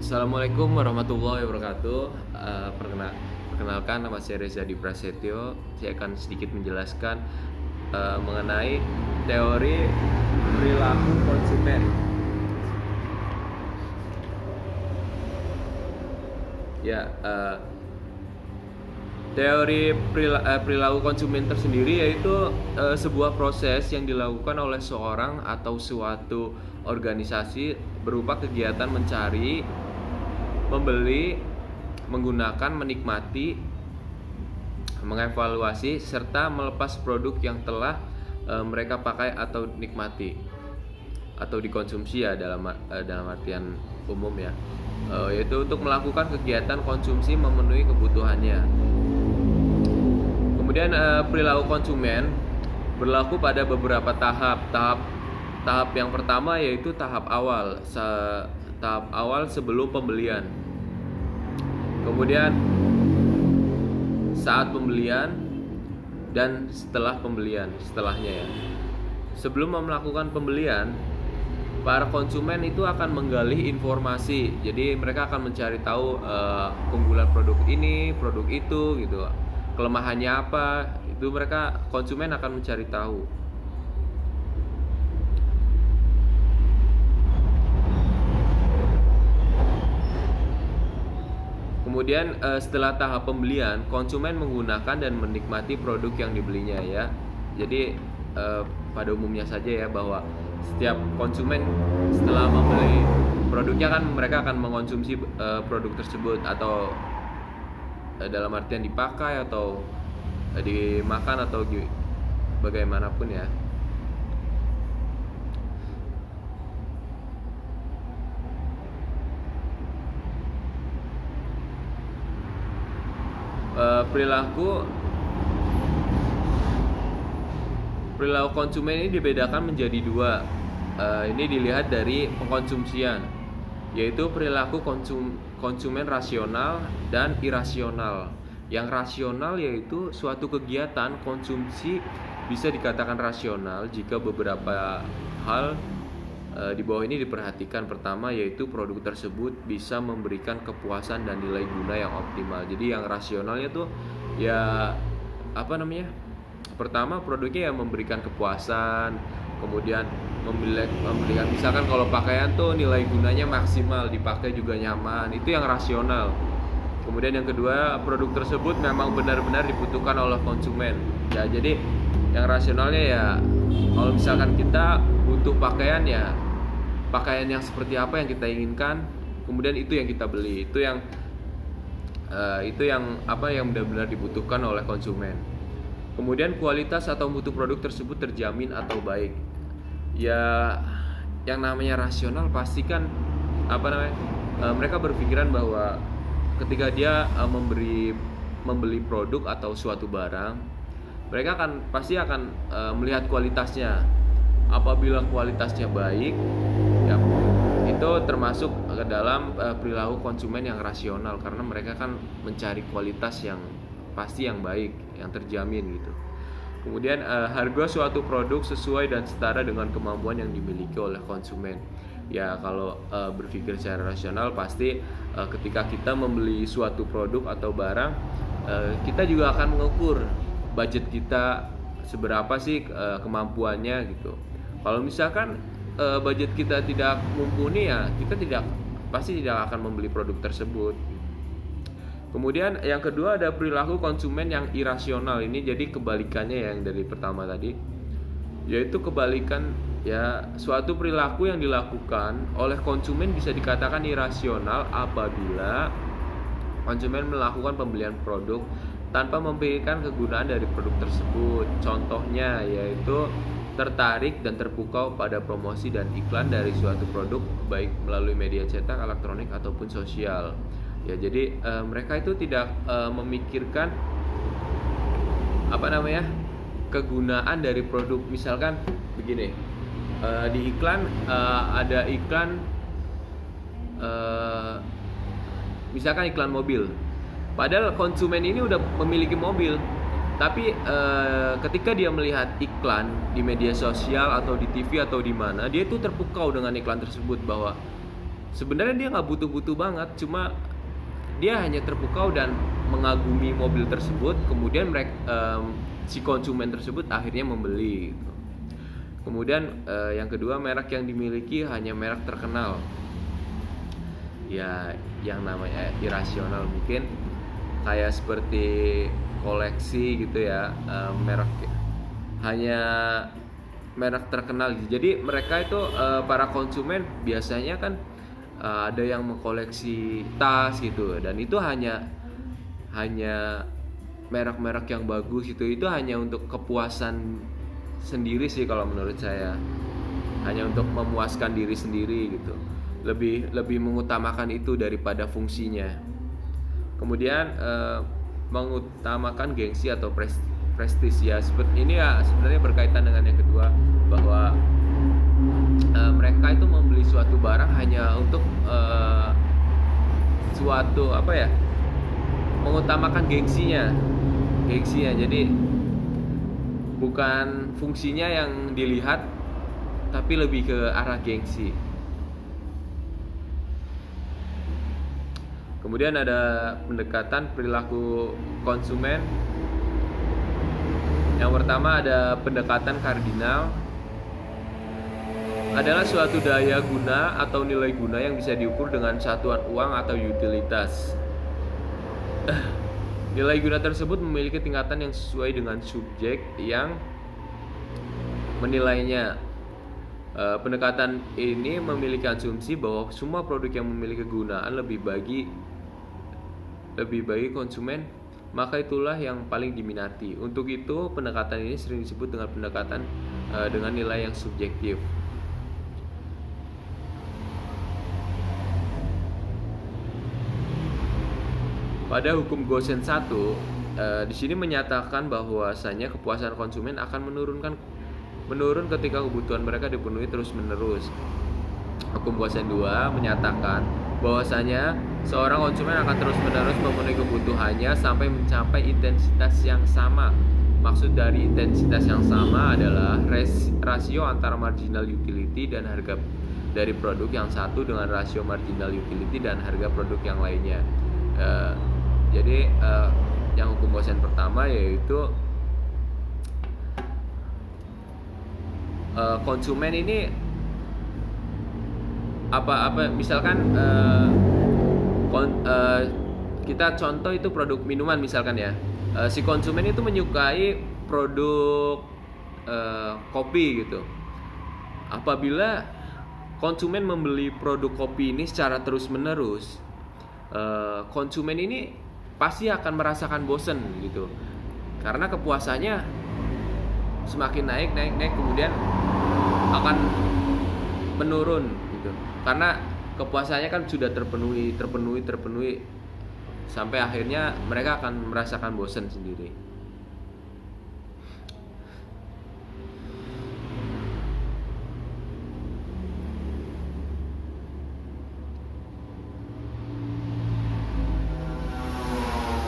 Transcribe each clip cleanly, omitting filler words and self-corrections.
Assalamualaikum warahmatullahi wabarakatuh. Perkenalkan, nama saya Reza Di Prasetyo. Saya akan sedikit menjelaskan mengenai teori perilaku konsumen. Ya, teori perilaku konsumen tersendiri yaitu sebuah proses yang dilakukan oleh seorang atau suatu organisasi berupa kegiatan mencari, membeli, menggunakan, menikmati, mengevaluasi, serta melepas produk yang telah mereka pakai atau nikmati atau dikonsumsi ya dalam artian umum ya, yaitu untuk melakukan kegiatan konsumsi memenuhi kebutuhannya. Kemudian perilaku konsumen berlaku pada beberapa tahap. Tahap yang pertama yaitu tahap awal sebelum pembelian. Kemudian saat pembelian dan setelah pembelian, setelahnya ya. Sebelum melakukan pembelian, para konsumen itu akan menggali informasi. Jadi mereka akan mencari tahu keunggulan produk ini, produk itu gitu. Kelemahannya apa? Itu mereka konsumen akan mencari tahu. Kemudian setelah tahap pembelian, konsumen menggunakan dan menikmati produk yang dibelinya ya. Jadi pada umumnya saja ya, bahwa setiap konsumen setelah membeli produknya kan mereka akan mengonsumsi produk tersebut, atau dalam artian dipakai atau dimakan atau bagaimanapun ya. Perilaku konsumen ini dibedakan menjadi dua. Ini dilihat dari pengkonsumsian, yaitu perilaku konsumen rasional dan irasional. Yang rasional yaitu suatu kegiatan konsumsi bisa dikatakan rasional jika beberapa hal di bawah ini diperhatikan. Pertama yaitu produk tersebut bisa memberikan kepuasan dan nilai guna yang optimal. Jadi yang rasionalnya tuh ya pertama produknya yang memberikan kepuasan, kemudian memberikan misalkan kalau pakaian tuh nilai gunanya maksimal, dipakai juga nyaman, itu yang rasional. Kemudian yang kedua, produk tersebut memang benar-benar dibutuhkan oleh konsumen. Ya, jadi yang rasionalnya ya kalau misalkan kita butuh pakaian, ya pakaian yang seperti apa yang kita inginkan, kemudian itu yang kita beli. Itu yang benar-benar dibutuhkan oleh konsumen. Kemudian kualitas atau mutu produk tersebut terjamin atau baik. Ya, yang namanya rasional pasti kan mereka berpikiran bahwa ketika dia membeli produk atau suatu barang, mereka pasti akan melihat kualitasnya. Apabila kualitasnya baik, ya itu termasuk ke dalam perilaku konsumen yang rasional, karena mereka kan mencari kualitas yang pasti yang baik, yang terjamin gitu. Kemudian harga suatu produk sesuai dan setara dengan kemampuan yang dimiliki oleh konsumen. Ya kalau berpikir secara rasional pasti ketika kita membeli suatu produk atau barang, kita juga akan mengukur budget kita seberapa sih kemampuannya gitu. Kalau misalkan budget kita tidak mumpuni, ya kita pasti tidak akan membeli produk tersebut. Kemudian yang kedua ada perilaku konsumen yang irasional. Ini jadi kebalikannya yang dari pertama tadi, yaitu kebalikan ya, suatu perilaku yang dilakukan oleh konsumen bisa dikatakan irasional apabila konsumen melakukan pembelian produk tanpa memikirkan kegunaan dari produk tersebut. Contohnya yaitu tertarik dan terpukau pada promosi dan iklan dari suatu produk, baik melalui media cetak, elektronik ataupun sosial. Ya, jadi mereka itu tidak memikirkan kegunaan dari produk. Misalkan begini, di iklan ada iklan misalkan iklan mobil, padahal konsumen ini udah memiliki mobil, tapi ketika dia melihat iklan di media sosial atau di TV atau di mana, dia itu terpukau dengan iklan tersebut, bahwa sebenarnya dia nggak butuh-butuh banget, cuma dia hanya terpukau dan mengagumi mobil tersebut, kemudian si konsumen tersebut akhirnya membeli gitu. Kemudian yang kedua, merek yang dimiliki hanya merek terkenal. Ya, yang namanya irasional mungkin kayak seperti koleksi gitu ya, merek hanya merek terkenal. Jadi mereka itu para konsumen biasanya kan ada yang mengkoleksi tas gitu, dan itu hanya merek-merek yang bagus itu hanya untuk kepuasan sendiri sih kalau menurut saya, hanya untuk memuaskan diri sendiri gitu, lebih mengutamakan itu daripada fungsinya. Kemudian mengutamakan gengsi atau prestis ya, seperti ini ya, sebenarnya berkaitan dengan yang kedua, bahwa mereka itu membeli suatu barang hanya untuk suatu apa ya, mengutamakan gengsinya. Jadi bukan fungsinya yang dilihat, tapi lebih ke arah gengsi. Kemudian ada pendekatan perilaku konsumen. Yang pertama ada pendekatan kardinal, adalah suatu daya guna atau nilai guna yang bisa diukur dengan satuan uang atau utilitas. Nilai guna tersebut memiliki tingkatan yang sesuai dengan subjek yang menilainya. Pendekatan ini memiliki asumsi bahwa semua produk yang memiliki kegunaan lebih bagi konsumen, maka itulah yang paling diminati. Untuk itu, pendekatan ini sering disebut dengan pendekatan dengan nilai yang subjektif. Pada hukum Gosen 1, di sini menyatakan bahwasanya kepuasan konsumen akan menurun ketika kebutuhan mereka dipenuhi terus-menerus. Hukum Gosen 2 menyatakan bahwasanya seorang konsumen akan terus-menerus memenuhi kebutuhannya sampai mencapai intensitas yang sama. Maksud dari intensitas yang sama adalah rasio antara marginal utility dan harga dari produk yang satu dengan rasio marginal utility dan harga produk yang lainnya. Jadi yang hukum Gosen pertama yaitu konsumen ini misalkan kita contoh itu produk minuman misalkan ya, si konsumen itu menyukai produk kopi gitu. Apabila konsumen membeli produk kopi ini secara terus-menerus, konsumen ini pasti akan merasakan bosen gitu, karena kepuasannya semakin naik, kemudian akan menurun gitu, karena kepuasannya kan sudah terpenuhi sampai akhirnya mereka akan merasakan bosan sendiri.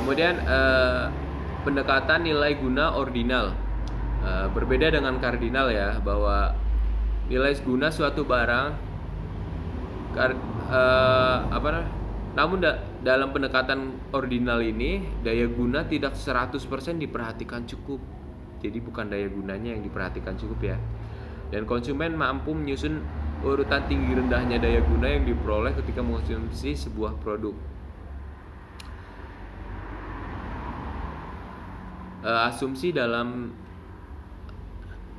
Kemudian pendekatan nilai guna ordinal, berbeda dengan kardinal ya, bahwa nilai guna suatu barang namun dalam pendekatan ordinal ini daya guna tidak 100% diperhatikan cukup. Jadi bukan daya gunanya yang diperhatikan cukup ya. Dan konsumen mampu menyusun urutan tinggi rendahnya daya guna yang diperoleh ketika mengkonsumsi sebuah produk. Asumsi dalam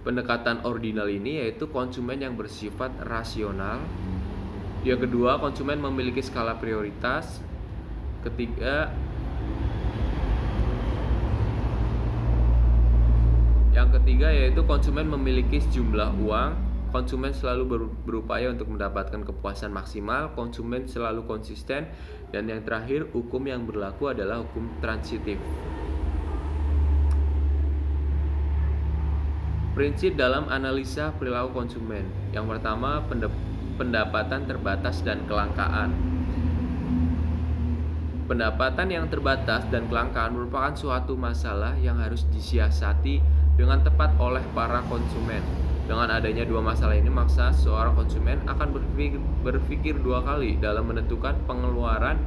pendekatan ordinal ini yaitu konsumen yang bersifat rasional. Yang kedua, konsumen memiliki skala prioritas. Yang ketiga yaitu konsumen memiliki sejumlah uang. Konsumen selalu berupaya untuk mendapatkan kepuasan maksimal. Konsumen selalu konsisten. Dan yang terakhir, hukum yang berlaku adalah hukum transitif. Prinsip dalam analisa perilaku konsumen. Yang pertama, pendapatan terbatas dan kelangkaan. Pendapatan yang terbatas dan kelangkaan merupakan suatu masalah yang harus disiasati dengan tepat oleh para konsumen. Dengan adanya dua masalah ini, maksa seorang konsumen akan berpikir dua kali dalam menentukan pengeluaran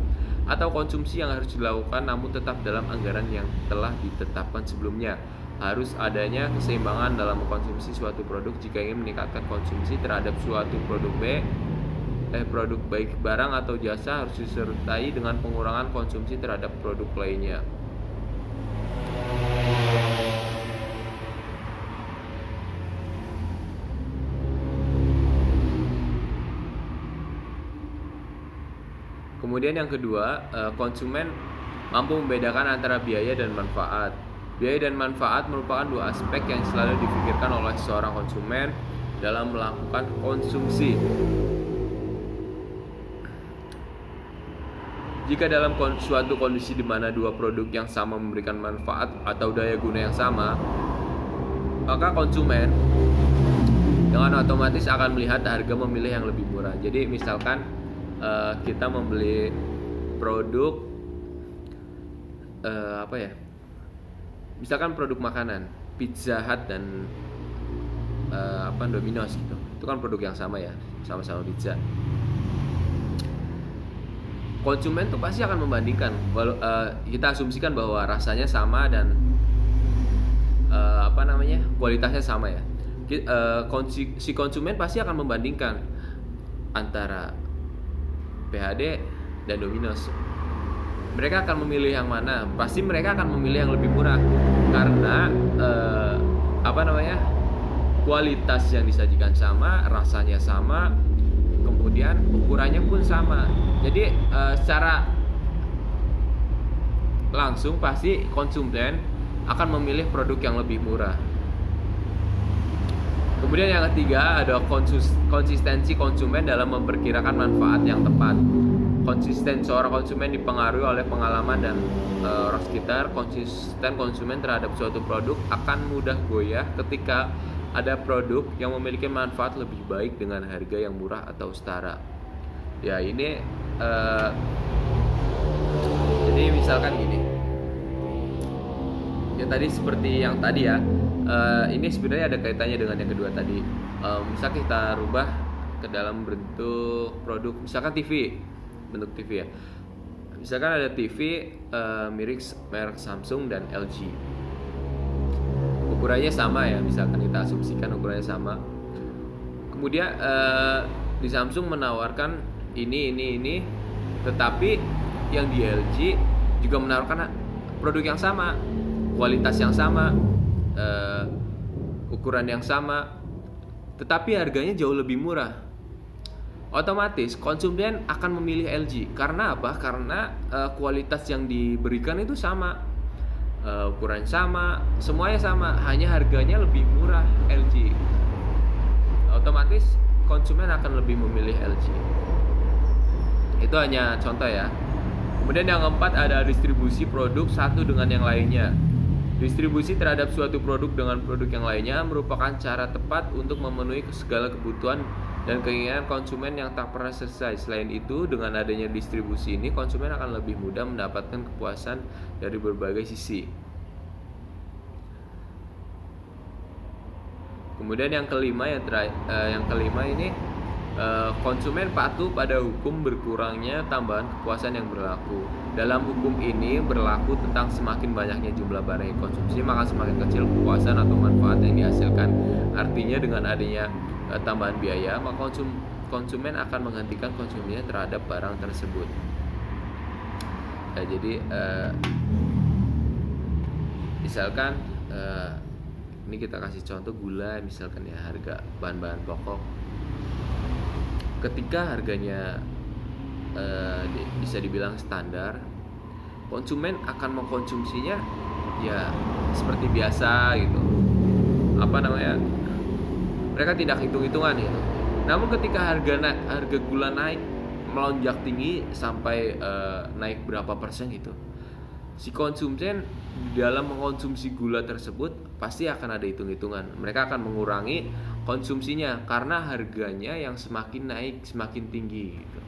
atau konsumsi yang harus dilakukan, namun tetap dalam anggaran yang telah ditetapkan sebelumnya. Harus adanya keseimbangan dalam mengkonsumsi suatu produk jika ingin meningkatkan konsumsi terhadap suatu produk baik barang atau jasa harus disertai dengan pengurangan konsumsi terhadap produk lainnya. Kemudian yang kedua, konsumen mampu membedakan antara biaya dan manfaat. Biaya dan manfaat merupakan dua aspek yang selalu dipikirkan oleh seorang konsumen dalam melakukan konsumsi. Jika dalam suatu kondisi di mana dua produk yang sama memberikan manfaat atau daya guna yang sama, maka konsumen dengan otomatis akan melihat harga memilih yang lebih murah. Jadi misalkan kita membeli produk misalkan produk makanan, Pizza Hut dan Domino's gitu. Itu kan produk yang sama ya, sama-sama pizza. Konsumen tuh pasti akan membandingkan. Kita asumsikan bahwa rasanya sama dan kualitasnya sama ya. Si konsumen pasti akan membandingkan antara PHD dan Domino's. Mereka akan memilih yang mana? Pasti mereka akan memilih yang lebih murah karena kualitas yang disajikan sama, rasanya sama, kemudian ukurannya pun sama. Jadi secara langsung pasti konsumen akan memilih produk yang lebih murah. Kemudian yang ketiga ada konsistensi konsumen dalam memperkirakan manfaat yang tepat. Konsisten seorang konsumen dipengaruhi oleh pengalaman dan orang sekitar. Konsisten konsumen terhadap suatu produk akan mudah goyah ketika ada produk yang memiliki manfaat lebih baik dengan harga yang murah atau setara. Ya ini jadi misalkan gini. Ya tadi seperti yang tadi ya. Ini sebenarnya ada kaitannya dengan yang kedua tadi. Misal kita rubah ke dalam bentuk produk, misalkan TV, bentuk TV ya. Misalkan ada TV merek Samsung dan LG. Ukurannya sama ya, misalkan kita asumsikan ukurannya sama. Kemudian di Samsung menawarkan ini, tetapi yang di LG juga menawarkan produk yang sama, kualitas yang sama, ukuran yang sama, tetapi harganya jauh lebih murah. Otomatis konsumen akan memilih LG. Karena apa? Karena kualitas yang diberikan itu sama, ukuran sama, semuanya sama, hanya harganya lebih murah LG. Otomatis konsumen akan lebih memilih LG. Itu hanya contoh ya. Kemudian yang keempat ada distribusi produk satu dengan yang lainnya. Distribusi terhadap suatu produk dengan produk yang lainnya merupakan cara tepat untuk memenuhi segala kebutuhan dan keinginan konsumen yang tak pernah selesai. Selain itu, dengan adanya distribusi ini, konsumen akan lebih mudah mendapatkan kepuasan dari berbagai sisi. Kemudian yang kelima ini konsumen patuh pada hukum berkurangnya tambahan kepuasan yang berlaku. Dalam hukum ini berlaku tentang semakin banyaknya jumlah barang yang konsumsi, maka semakin kecil kepuasan atau manfaat yang dihasilkan. Artinya dengan adanya tambahan biaya, maka konsumen akan menghentikan konsumsinya terhadap barang tersebut. Ya, jadi misalkan ini kita kasih contoh gula, misalkan ya, harga bahan-bahan pokok. Ketika harganya bisa dibilang standar, konsumen akan mengkonsumsinya ya seperti biasa gitu. Mereka tidak hitung-hitungan gitu. Namun ketika harga gula naik melonjak tinggi sampai naik berapa persen gitu, si konsumen dalam mengkonsumsi gula tersebut pasti akan ada hitung-hitungan. Mereka akan mengurangi konsumsinya karena harganya yang semakin naik semakin tinggi gitu.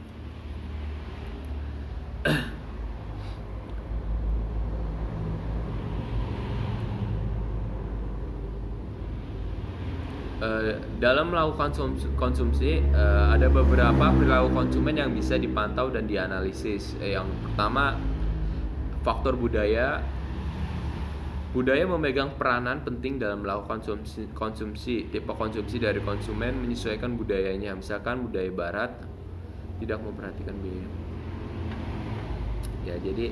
dalam melakukan konsumsi ada beberapa perilaku konsumen yang bisa dipantau dan dianalisis. Yang pertama, faktor budaya. Budaya memegang peranan penting dalam melakukan konsumsi. Tipe konsumsi dari konsumen menyesuaikan budayanya. Misalkan budaya barat tidak memperhatikan biaya. Ya, jadi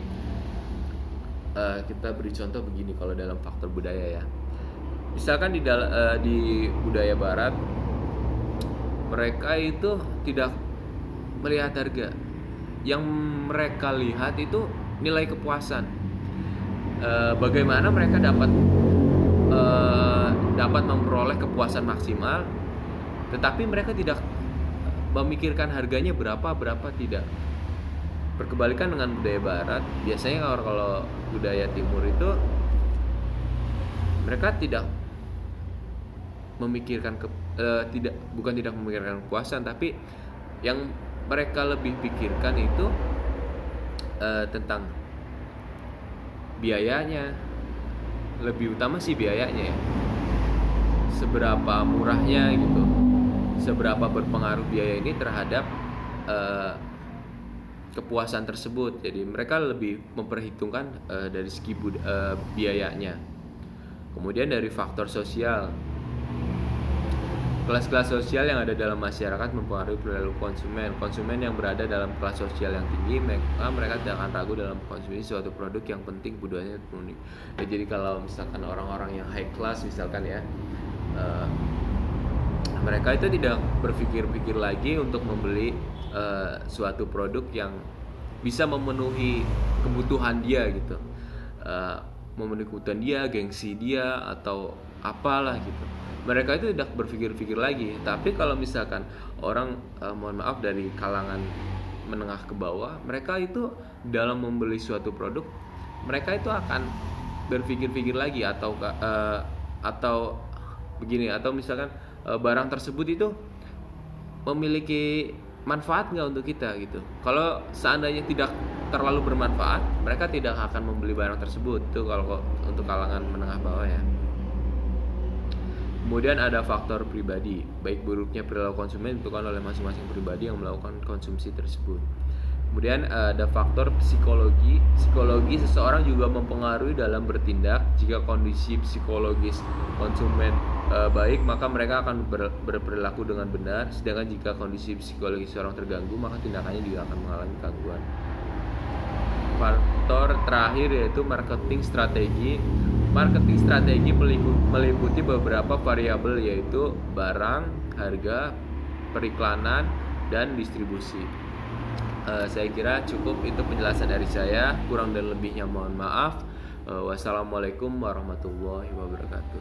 kita beri contoh begini kalau dalam faktor budaya ya. Misalkan di budaya barat, mereka itu tidak melihat harga. Yang mereka lihat itu nilai kepuasan. Bagaimana mereka dapat memperoleh kepuasan maksimal, tetapi mereka tidak memikirkan harganya berapa tidak. Berkebalikan dengan budaya barat, biasanya kalau budaya timur itu mereka tidak memikirkan bukan tidak memikirkan kepuasan, tapi yang mereka lebih pikirkan itu tentang biayanya. Lebih utama sih biayanya ya, seberapa murahnya gitu, seberapa berpengaruh biaya ini terhadap kepuasan tersebut. Jadi mereka lebih memperhitungkan dari segi biayanya. Kemudian dari faktor sosial, kelas-kelas sosial yang ada dalam masyarakat mempengaruhi perilaku konsumen. Konsumen yang berada dalam kelas sosial yang tinggi, mereka tidak akan ragu dalam konsumsi suatu produk yang penting budayanya terpenuhi. Ya, jadi kalau misalkan orang-orang yang high class misalkan ya, mereka itu tidak berpikir-pikir lagi untuk membeli suatu produk yang bisa memenuhi kebutuhan dia gitu, memenuhi kebutuhan dia, gengsi dia atau apalah gitu. Mereka itu tidak berpikir-pikir lagi. Tapi kalau misalkan orang mohon maaf dari kalangan menengah ke bawah, mereka itu dalam membeli suatu produk, mereka itu akan berpikir-pikir lagi atau begini, atau misalkan barang tersebut itu memiliki manfaat nggak untuk kita gitu. Kalau seandainya tidak terlalu bermanfaat, mereka tidak akan membeli barang tersebut. Itu kalau untuk kalangan menengah bawah ya. Kemudian ada faktor pribadi. Baik buruknya perilaku konsumen ditentukan oleh masing-masing pribadi yang melakukan konsumsi tersebut. Kemudian ada faktor psikologi. Psikologi seseorang juga mempengaruhi dalam bertindak. Jika kondisi psikologis konsumen baik, maka mereka akan berperilaku dengan benar. Sedangkan jika kondisi psikologis seorang terganggu, maka tindakannya juga akan mengalami gangguan. Faktor terakhir yaitu marketing strategi. Marketing strategi meliputi beberapa variabel, yaitu barang, harga, periklanan, dan distribusi. Saya kira cukup itu penjelasan dari saya. Kurang dan lebihnya mohon maaf. Wassalamualaikum warahmatullahi wabarakatuh.